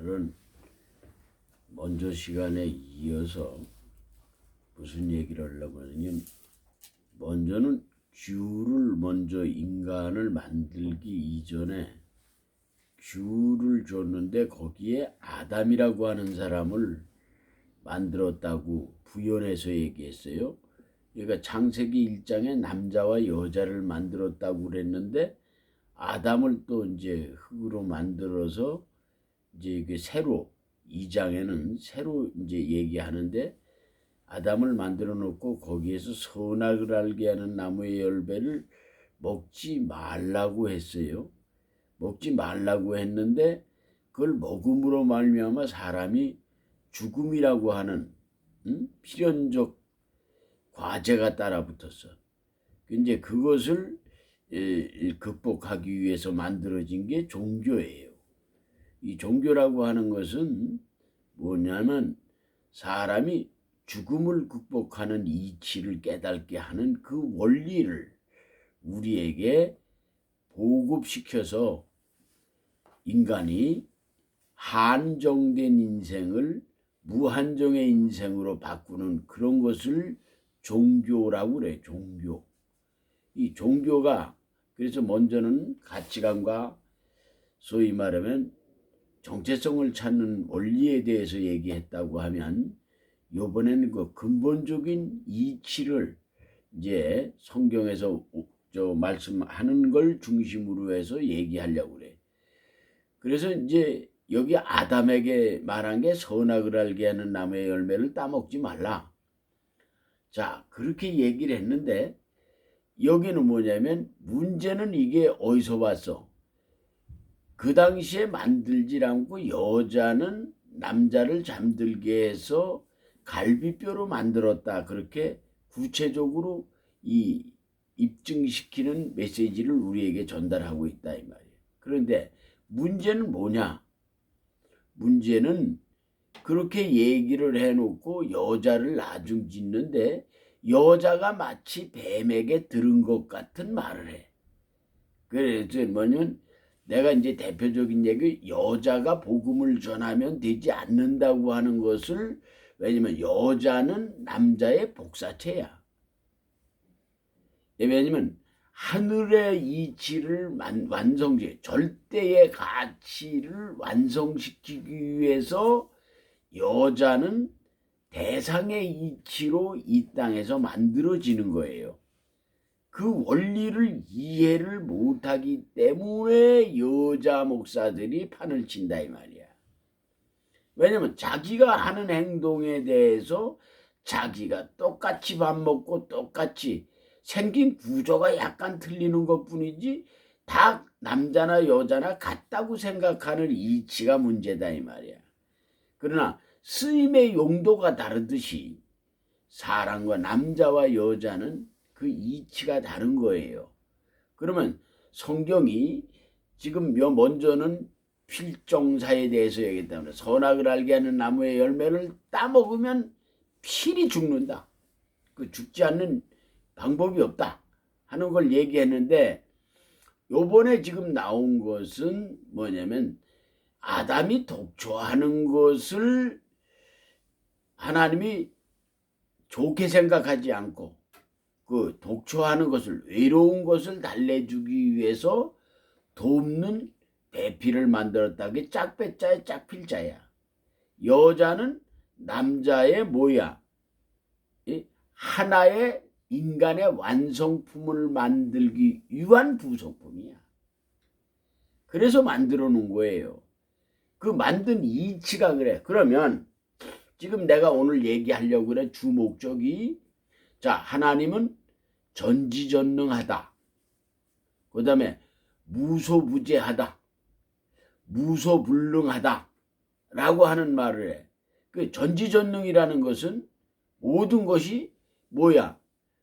오늘은 먼저 시간에 이어서 무슨 얘기를 하려고 하냐면, 먼저는 귤을 먼저 인간을 만들기 이전에 귤을 줬는데 거기에 아담이라고 하는 사람을 만들었다고 부연해서 얘기했어요. 그러니까 창세기 1장에 남자와 여자를 만들었다고 그랬는데, 아담을 또 이제 흙으로 만들어서 이제 이게 새로 2장에는 새로 이제 얘기하는데, 아담을 만들어 놓고 거기에서 선악을 알게 하는 나무의 열매를 먹지 말라고 했어요. 먹지 말라고 했는데 그걸 먹음으로 말미암아 사람이 죽음이라고 하는 필연적 과제가 따라붙었어. 이제 그것을 극복하기 위해서 만들어진 게 종교예요. 이 종교라고 하는 것은 뭐냐면, 사람이 죽음을 극복하는 이치를 깨닫게 하는 그 원리를 우리에게 보급시켜서 인간이 한정된 인생을 무한정의 인생으로 바꾸는 그런 것을 종교라고 그래. 종교. 이 종교가 그래서 먼저는 가치관과 소위 말하면 정체성을 찾는 원리에 대해서 얘기했다고 하면, 이번에는 그 근본적인 이치를 이제 성경에서 말씀하는 걸 중심으로 해서 얘기하려고 그래. 그래서 이제 여기 아담에게 말한 게 선악을 알게 하는 나무의 열매를 따먹지 말라. 자, 그렇게 얘기를 했는데, 여기는 뭐냐면 문제는 이게 어디서 왔어? 그 당시에 만들질 않고 여자는 남자를 잠들게 해서 갈비뼈로 만들었다. 그렇게 구체적으로 이 입증시키는 메시지를 우리에게 전달하고 있다 이 말이에요. 그런데 문제는 뭐냐? 문제는 그렇게 얘기를 해놓고 여자를 나중 짓는데 여자가 마치 뱀에게 들은 것 같은 말을 해. 그래서 뭐냐면, 내가 이제 대표적인 얘기, 여자가 복음을 전하면 되지 않는다고 하는 것을, 왜냐면 여자는 남자의 복사체야. 왜냐면 하늘의 이치를 완성시, 절대의 가치를 완성시키기 위해서 여자는 대상의 이치로 이 땅에서 만들어지는 거예요. 그 원리를 이해를 못하기 때문에 여자 목사들이 판을 친다 이 말이야. 왜냐면 자기가 하는 행동에 대해서 자기가 똑같이 밥 먹고 똑같이 생긴 구조가 약간 틀리는 것뿐이지 다 남자나 여자나 같다고 생각하는 이치가 문제다 이 말이야. 그러나 쓰임의 용도가 다르듯이 사람과 남자와 여자는 그 이치가 다른 거예요. 그러면 성경이 지금 먼저는 필종사에 대해서 얘기했다. 선악을 알게 하는 나무의 열매를 따먹으면 필히 죽는다. 그 죽지 않는 방법이 없다 하는 걸 얘기했는데, 요번에 지금 나온 것은 뭐냐면, 아담이 독초하는 것을 하나님이 좋게 생각하지 않고 그 독초하는 것을, 외로운 것을 달래주기 위해서 돕는 배필을 만들었다. 그게 짝배자의 짝필자야. 여자는 남자의 뭐야? 하나의 인간의 완성품을 만들기 위한 부속품이야. 그래서 만들어 놓은 거예요. 그 만든 이치가 그래. 그러면 지금 내가 오늘 얘기하려고 그래. 주 목적이, 자, 하나님은 전지전능하다. 그 다음에 무소부재하다. 무소불능하다. 라고 하는 말을 해. 그 전지전능이라는 것은 모든 것이 뭐야?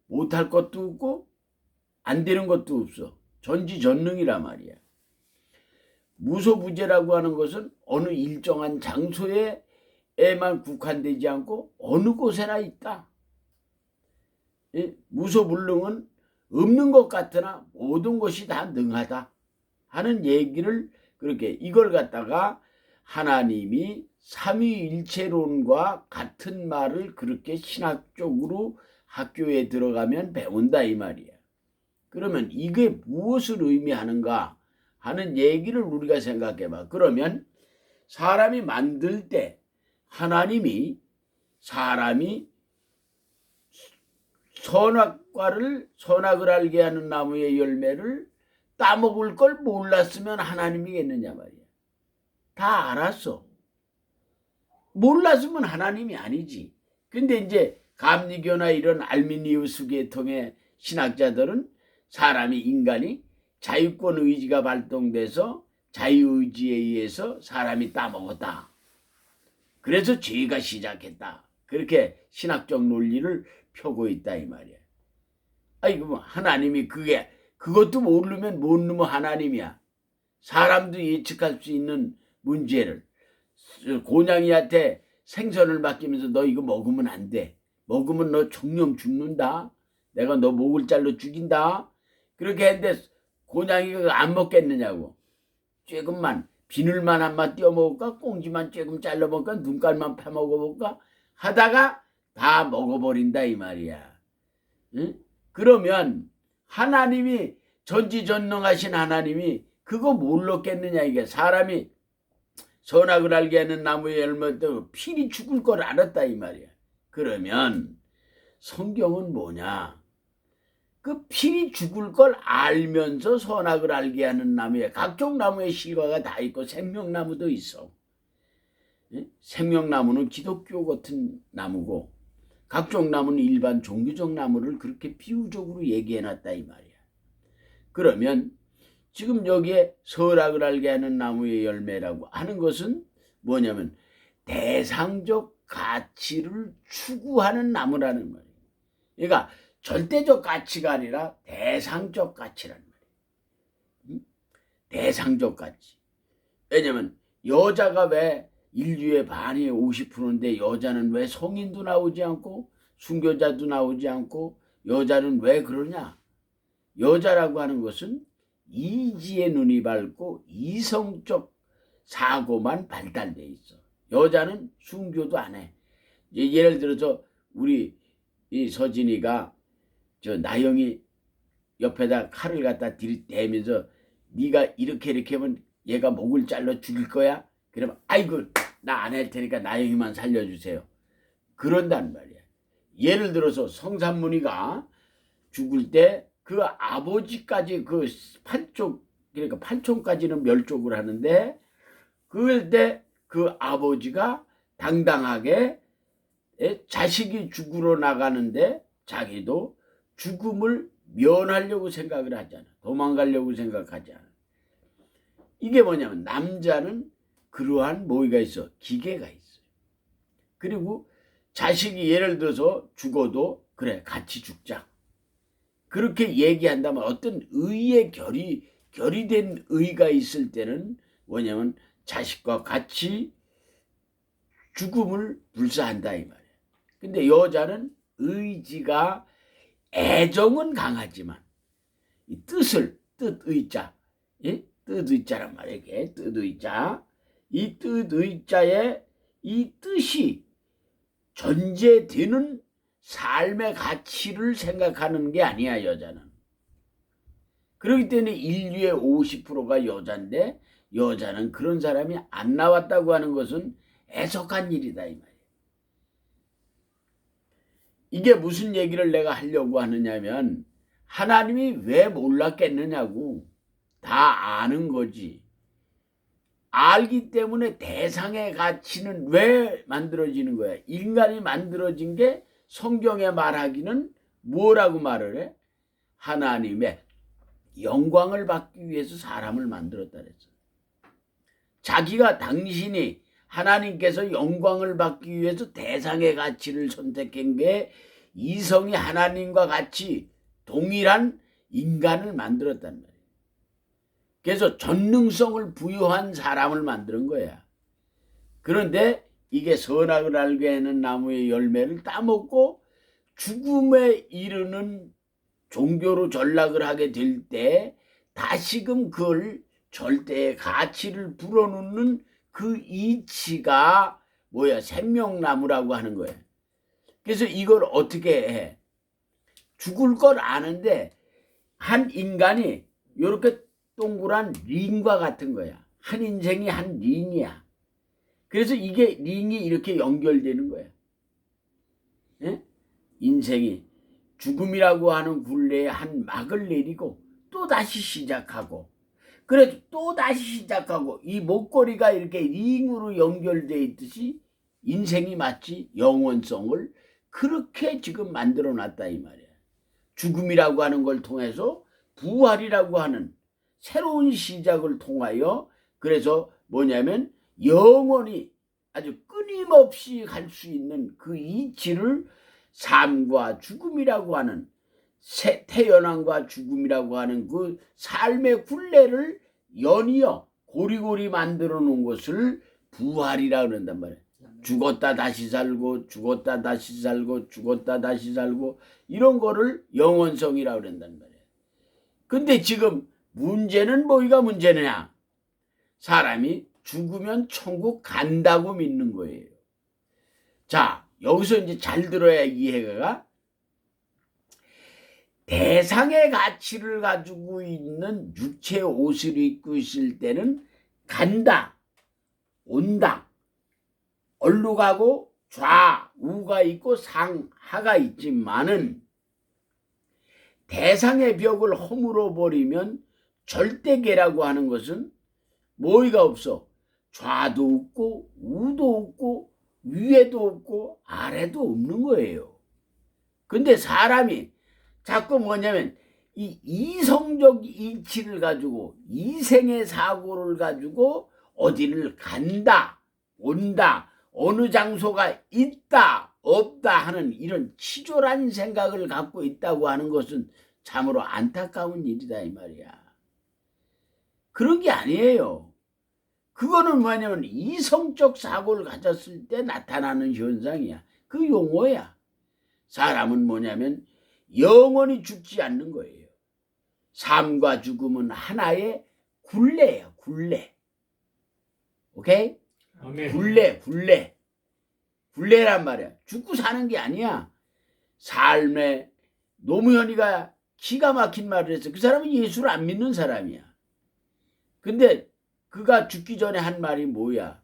못할 것도 없고 안 되는 것도 없어. 전지전능이란 말이야. 무소부재라고 하는 것은 어느 일정한 장소에만 국한되지 않고 어느 곳에나 있다. 무소불능은 없는 것 같으나 모든 것이 다 능하다 하는 얘기를, 그렇게 이걸 갖다가 하나님이 삼위일체론과 같은 말을 그렇게 신학적으로 학교에 들어가면 배운다 이 말이야. 그러면 이게 무엇을 의미하는가 하는 얘기를 우리가 생각해봐. 그러면 사람이 만들 때 하나님이 사람이 선악을 알게 하는 나무의 열매를 따먹을 걸 몰랐으면 하나님이겠느냐 말이야. 다 알았어. 몰랐으면 하나님이 아니지. 근데 이제 감리교나 이런 알미니우스 계통의 신학자들은 인간이 자유권 의지가 발동돼서 자유의지에 의해서 사람이 따먹었다. 그래서 죄가 시작했다. 그렇게 신학적 논리를 펴고 있다 이 말이야. 아이고 뭐 하나님이 그것도 모르면 못 넘어 하나님이야. 사람도 예측할 수 있는 문제를 고냥이한테 생선을 맡기면서 너 이거 먹으면 안 돼. 먹으면 너 정령 죽는다. 내가 너 목을 잘라 죽인다. 그렇게 했는데 고냥이가 안 먹겠느냐고. 조금만 비늘만 한번 띄워 먹을까? 꽁지만 조금 잘라 먹을까? 눈깔만 파먹어 볼까? 하다가 다 먹어버린다 이 말이야. 응? 그러면 하나님이 전지전능하신 하나님이 그거 몰랐겠느냐 이게. 사람이 선악을 알게 하는 나무의 열매도 필히 죽을 걸 알았다 이 말이야. 그러면 성경은 뭐냐? 그 필히 죽을 걸 알면서 선악을 알게 하는 나무에 각종 나무의 실과가 다 있고 생명나무도 있어. 생명나무는 기독교 같은 나무고 각종 나무는 일반 종교적 나무를 그렇게 비유적으로 얘기해놨다 이 말이야. 그러면 지금 여기에 선악을 알게 하는 나무의 열매라고 하는 것은 뭐냐면 대상적 가치를 추구하는 나무라는 말이에요. 그러니까 절대적 가치가 아니라 대상적 가치라는 말이에요. 대상적 가치. 왜냐면 여자가 왜 인류의 반이 50%인데 여자는 왜 성인도 나오지 않고 순교자도 나오지 않고 여자는 왜 그러냐? 여자라고 하는 것은 이지의 눈이 밝고 이성적 사고만 발달돼 있어. 여자는 순교도 안 해. 예를 들어서 우리 이 서진이가 저 나영이 옆에다 칼을 갖다 들이대면서 네가 이렇게 하면 얘가 목을 잘라 죽일 거야? 그러면 아이고 나 안 할 테니까 나영이만 살려주세요. 그런단 말이야. 예를 들어서 성삼문이가 죽을 때 그 아버지까지 그 팔쪽 그러니까 팔촌까지는 멸족을 하는데 그럴 때 그 아버지가 당당하게 자식이 죽으러 나가는데 자기도 죽음을 면하려고 생각을 하잖아. 도망가려고 생각하지 않아. 이게 뭐냐면 남자는 그러한 뭐가 있어? 기계가 있어요. 그리고 자식이 예를 들어서 죽어도 그래 같이 죽자. 그렇게 얘기한다면 어떤 의의 결의된 의가 있을 때는 뭐냐면 자식과 같이 죽음을 불사한다 이 말이야. 근데 여자는 의지가 애정은 강하지만 이 뜻의자, 예? 뜻의자란 말이야. 이게 뜻의자. 이 뜻의자의 이 뜻이 전제되는 삶의 가치를 생각하는 게 아니야 여자는. 그렇기 때문에 인류의 50%가 여자인데 여자는 그런 사람이 안 나왔다고 하는 것은 애석한 일이다 이 말이야. 이게 무슨 얘기를 내가 하려고 하느냐면 하나님이 왜 몰랐겠느냐고. 다 아는 거지. 알기 때문에 대상의 가치는 왜 만들어지는 거야? 인간이 만들어진 게 성경에 말하기는 뭐라고 말을 해? 하나님의 영광을 받기 위해서 사람을 만들었다 그랬어. 자기가 당신이 하나님께서 영광을 받기 위해서 대상의 가치를 선택한 게 이성이 하나님과 같이 동일한 인간을 만들었단 말이야. 그래서 전능성을 부여한 사람을 만드는 거야. 그런데 이게 선악을 알게 하는 나무의 열매를 따먹고 죽음에 이르는 종교로 전락을 하게 될 때 다시금 그걸 절대의 가치를 불어넣는 그 이치가 뭐야? 생명나무라고 하는 거예요. 그래서 이걸 어떻게 해? 죽을 걸 아는데 한 인간이 이렇게 동그란 링과 같은 거야. 한 인생이 한 링이야. 그래서 이게 링이 이렇게 연결되는 거야. 예? 인생이 죽음이라고 하는 굴레에 한 막을 내리고 또 다시 시작하고, 그래서 또 다시 시작하고, 이 목걸이가 이렇게 링으로 연결되어 있듯이 인생이 마치 영원성을 그렇게 지금 만들어 놨다 이 말이야. 죽음이라고 하는 걸 통해서 부활이라고 하는 새로운 시작을 통하여, 그래서 뭐냐면 영원히 아주 끊임없이 갈 수 있는 그 이치를 삶과 죽음이라고 하는, 태어남과 죽음이라고 하는 그 삶의 굴레를 연이어 고리고리 만들어 놓은 것을 부활이라고 그런단 말이에요. 죽었다 다시 살고 죽었다 다시 살고 죽었다 다시 살고 이런 거를 영원성이라고 그런단 말이에요. 근데 지금 문제는 뭐가 문제냐? 사람이 죽으면 천국 간다고 믿는 거예요. 자, 여기서 이제 잘 들어야 이해가, 대상의 가치를 가지고 있는 육체의 옷을 입고 있을 때는 간다, 온다, 얼로 가고 좌우가 있고 상하가 있지만은 대상의 벽을 허물어 버리면 절대계라고 하는 것은 뭐가 없어? 좌도 없고 우도 없고 위에도 없고 아래도 없는 거예요. 근데 사람이 자꾸 뭐냐면 이 이성적 이치를 가지고, 이생의 사고를 가지고 어디를 간다, 온다, 어느 장소가 있다, 없다 하는 이런 치졸한 생각을 갖고 있다고 하는 것은 참으로 안타까운 일이다 이 말이야. 그런 게 아니에요. 그거는 뭐냐면 이성적 사고를 가졌을 때 나타나는 현상이야. 그 용어야. 사람은 뭐냐면 영원히 죽지 않는 거예요. 삶과 죽음은 하나의 굴레예요. 굴레. 오케이? 아멘. 굴레란 말이야. 죽고 사는 게 아니야. 삶에 노무현이가 기가 막힌 말을 했어. 그 사람은 예수를 안 믿는 사람이야. 근데 그가 죽기 전에 한 말이 뭐야?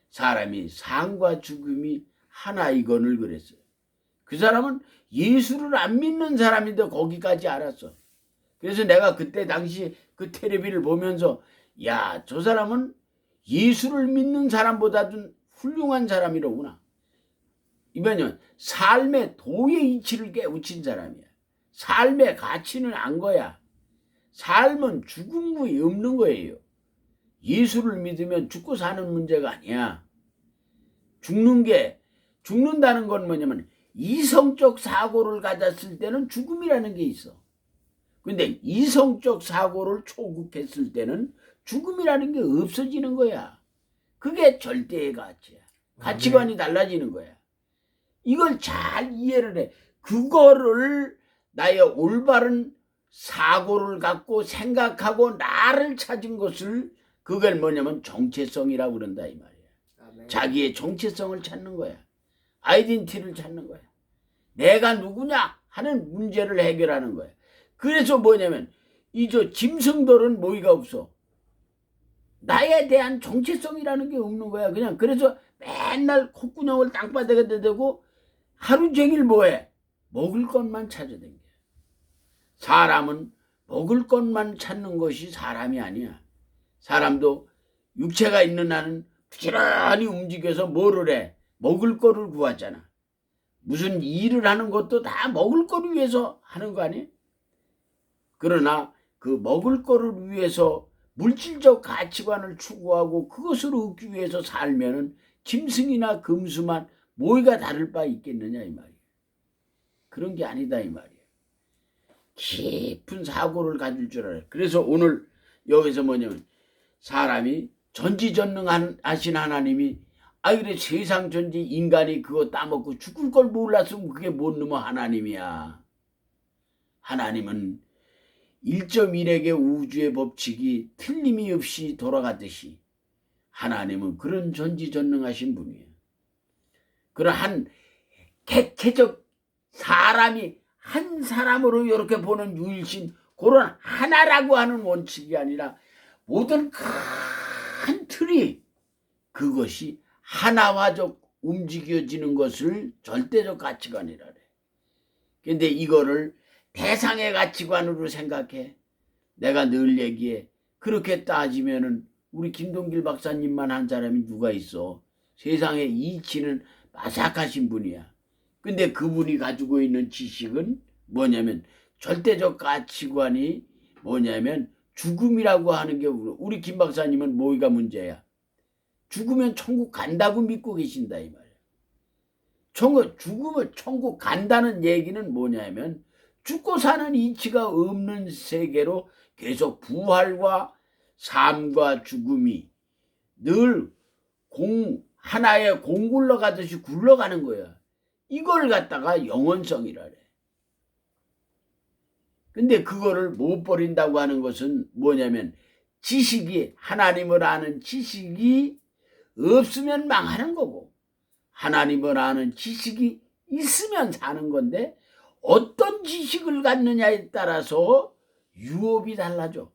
사람이 삶과 죽음이 하나이건을 그랬어요. 그 사람은 예수를 안 믿는 사람인데 거기까지 알았어. 그래서 내가 그때 당시 그 텔레비를 보면서, 야, 저 사람은 예수를 믿는 사람보다도 훌륭한 사람이로구나. 이번엔 삶의 도의 이치를 깨우친 사람이야. 삶의 가치는 안 거야. 삶은 죽음이 없는 거예요. 예수를 믿으면 죽고 사는 문제가 아니야. 죽는다는 건 뭐냐면 이성적 사고를 가졌을 때는 죽음이라는 게 있어. 근데 이성적 사고를 초국했을 때는 죽음이라는 게 없어지는 거야. 그게 절대의 가치야. 가치관이 달라지는 거야. 이걸 잘 이해를 해. 그거를 나의 올바른 사고를 갖고 생각하고 나를 찾은 것을, 그걸 뭐냐면 정체성이라고 그런다 이 말이야. 아멘. 자기의 정체성을 찾는 거야. 아이덴티티를 찾는 거야. 내가 누구냐 하는 문제를 해결하는 거야. 그래서 뭐냐면 저 짐승들은 뭐가 없어. 나에 대한 정체성이라는 게 없는 거야. 그냥 그래서 맨날 콧구멍을 땅바닥에 대고 하루 종일 뭐해? 먹을 것만 찾아댕겨. 사람은 먹을 것만 찾는 것이 사람이 아니야. 사람도 육체가 있는 한은 부지런히 움직여서 뭐를 해? 먹을 거를 구하잖아. 무슨 일을 하는 것도 다 먹을 거를 위해서 하는 거 아니야? 그러나 그 먹을 거를 위해서 물질적 가치관을 추구하고 그것을 얻기 위해서 살면은 짐승이나 금수만 뭐가 다를 바 있겠느냐 이 말이야. 그런 게 아니다 이 말이야. 깊은 사고를 가질 줄 알아요. 그래서 오늘 여기서 뭐냐면 사람이 전지전능하신 하나님이, 그래 세상 전지 인간이 그거 따먹고 죽을 걸 몰랐으면 그게 뭔 놈의 하나님이야. 하나님은 1.1액의 우주의 법칙이 틀림이 없이 돌아가듯이 하나님은 그런 전지전능하신 분이에요. 그런 한 객체적 사람이 한 사람으로 이렇게 보는 유일신 그런 하나라고 하는 원칙이 아니라 모든 큰 틀이 그것이 하나화적 움직여지는 것을 절대적 가치관이라래. 근데 이거를 대상의 가치관으로 생각해. 내가 늘 얘기해. 그렇게 따지면은 우리 김동길 박사님만 한 사람이 누가 있어. 세상의 이치는 마삭하신 분이야. 근데 그분이 가지고 있는 지식은 뭐냐면 절대적 가치관이 뭐냐면 죽음이라고 하는 게 우리 김 박사님은 뭐가 문제야. 죽으면 천국 간다고 믿고 계신다 이 말이야. 죽으면 천국 간다는 얘기는 뭐냐면 죽고 사는 이치가 없는 세계로 계속 부활과 삶과 죽음이 늘 하나의 공 굴러가듯이 굴러가는 거야. 이걸 갖다가 영원성이라래. 근데 그거를 못 버린다고 하는 것은 뭐냐면 지식이 하나님을 아는 지식이 없으면 망하는 거고 하나님을 아는 지식이 있으면 사는 건데 어떤 지식을 갖느냐에 따라서 유업이 달라져.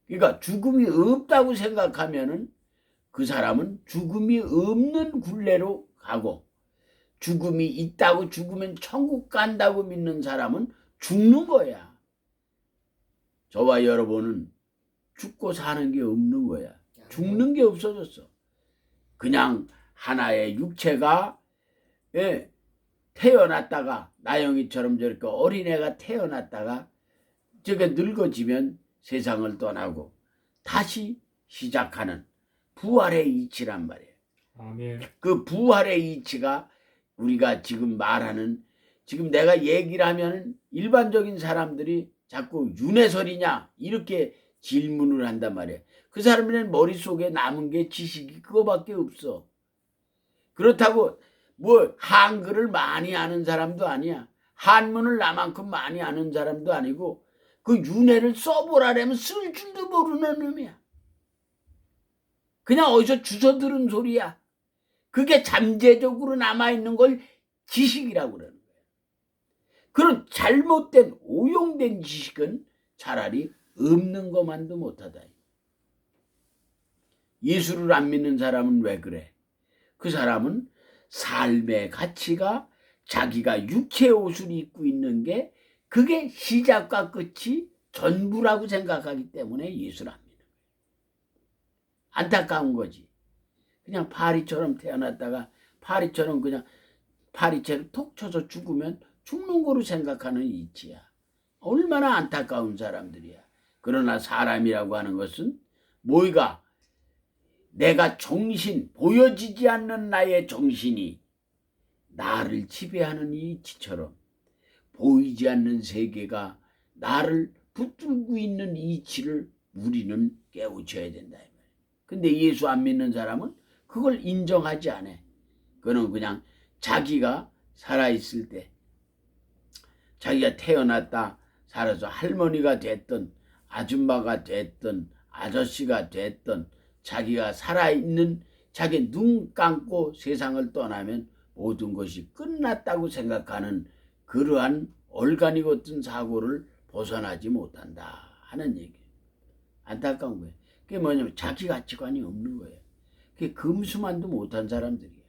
그러니까 죽음이 없다고 생각하면은 그 사람은 죽음이 없는 굴레로 가고 죽음이 있다고 죽으면 천국 간다고 믿는 사람은 죽는 거야. 저와 여러분은 죽고 사는 게 없는 거야. 죽는 게 없어졌어. 그냥 하나의 육체가 태어났다가 나영이처럼 저렇게 어린애가 태어났다가 저게 늙어지면 세상을 떠나고 다시 시작하는 부활의 이치란 말이에요. 아멘. 그 부활의 이치가 우리가 지금 말하는 지금 내가 얘기를 하면 일반적인 사람들이 자꾸 윤회설이냐 이렇게 질문을 한단 말이에요. 그 사람들은 머릿속에 남은 게 지식이 그거밖에 없어. 그렇다고 뭐 한글을 많이 아는 사람도 아니야. 한문을 나만큼 많이 아는 사람도 아니고 그 윤회를 써보라면 쓸 줄도 모르는 놈이야. 그냥 어디서 주워 들은 소리야. 그게 잠재적으로 남아있는 걸 지식이라고 그러는 거야. 그런 잘못된 오용된 지식은 차라리 없는 것만도 못하다. 예수를 안 믿는 사람은 왜 그래? 그 사람은 삶의 가치가 자기가 육체의 옷을 입고 있는 게 그게 시작과 끝이 전부라고 생각하기 때문에 예수를 안 믿는 거야. 안타까운 거지. 그냥 파리처럼 태어났다가 파리처럼 그냥 파리채를 톡 쳐서 죽으면 죽는 거로 생각하는 이치야. 얼마나 안타까운 사람들이야. 그러나 사람이라고 하는 것은 뭐가 내가 정신, 보여지지 않는 나의 정신이 나를 지배하는 이치처럼 보이지 않는 세계가 나를 붙들고 있는 이치를 우리는 깨우쳐야 된다. 근데 예수 안 믿는 사람은 그걸 인정하지 않아. 그는 그냥 자기가 살아있을 때 자기가 태어났다 살아서 할머니가 됐든 아줌마가 됐든 아저씨가 됐든 자기가 살아있는 자기 눈 감고 세상을 떠나면 모든 것이 끝났다고 생각하는 그러한 얼간이 같은 사고를 벗어나지 못한다 하는 얘기예요. 안타까운 거예요. 그게 뭐냐면 자기 가치관이 없는 거예요. 그게 금수만도 못한 사람들이에요.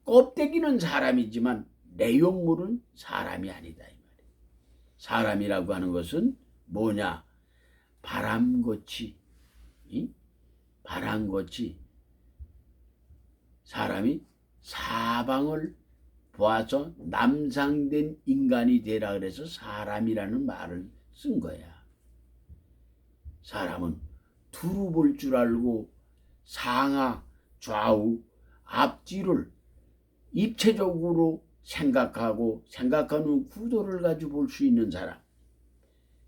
껍데기는 사람이지만 내용물은 사람이 아니다 이 말이에요. 사람이라고 하는 것은 뭐냐? 바람같이 바람같이 사람이 사방을 보아서 남상된 인간이 되라 그래서 사람이라는 말을 쓴 거야. 사람은 두루 볼 줄 알고 상하, 좌우, 앞뒤를 입체적으로 생각하고 생각하는 구도를 가지고 볼 수 있는 사람.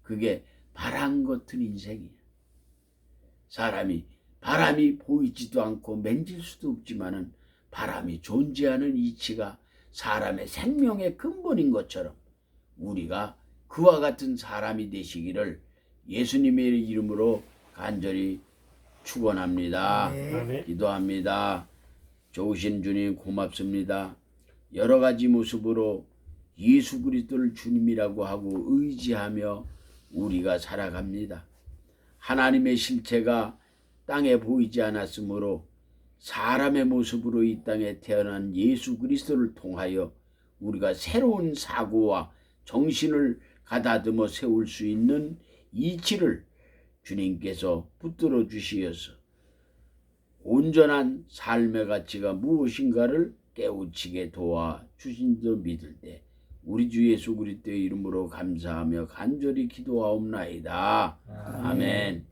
그게 바람 같은 인생이야. 사람이 바람이 보이지도 않고 만질 수도 없지만은 바람이 존재하는 이치가 사람의 생명의 근본인 것처럼 우리가 그와 같은 사람이 되시기를 예수님의 이름으로 간절히 축원합니다. 아멘. 기도합니다. 좋으신 주님 고맙습니다. 여러 가지 모습으로 예수 그리스도를 주님이라고 하고 의지하며 우리가 살아갑니다. 하나님의 실체가 땅에 보이지 않았으므로 사람의 모습으로 이 땅에 태어난 예수 그리스도를 통하여 우리가 새로운 사고와 정신을 가다듬어 세울 수 있는 이치를 주님께서 붙들어 주시어서 온전한 삶의 가치가 무엇인가를 깨우치게 도와 주신 줄 믿을 때 우리 주 예수 그리스도의 이름으로 감사하며 간절히 기도하옵나이다. 아멘.